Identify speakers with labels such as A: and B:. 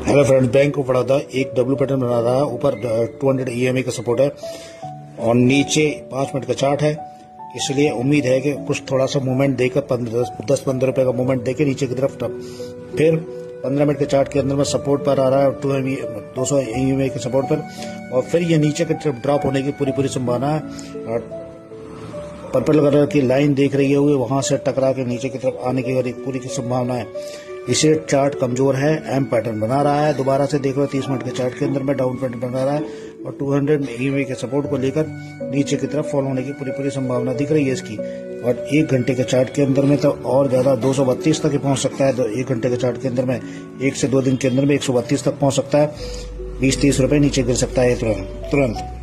A: Hello friends, bank of Baroda एक W pattern बना रहा है। ऊपर 200 EMA का सपोर्ट है और नीचे 5 मिनट का चार्ट है। इसलिए उम्मीद है कि कुछ थोड़ा सा मूवमेंट देकर 10-15 रुपए का मूवमेंट देकर नीचे की तरफ फिर 15 मिनट के चार्ट के अंदर में सपोर्ट पर आ रहा है 200 EMA के सपोर्ट पर, और फिर ये नीचे की तरफ ड्रॉप होने की पूरी संभावना है। और पर्पल कलर की लाइन देख रही है, वहां से टकरा के नीचे की तरफ आने की पूरी संभावना है। इसे चार्ट कमजोर है, एम पैटर्न बना रहा है। दोबारा से देख लो 30 मिनट के चार्ट के अंदर में डाउन पैटर्न बना रहा है और 200 EMA के सपोर्ट को लेकर नीचे की तरफ फॉल होने की पूरी संभावना दिख रही है इसकी। और 1 घंटे के चार्ट के अंदर में तो और ज्यादा 232 तक ही पहुंच सकता है। तो 1 घंटे के चार्ट के अंदर में 1 से 2 दिन के अंदर में 132 तक पहुंच सकता है। 20-30 रुपए नीचे गिर सकता है तुरंत।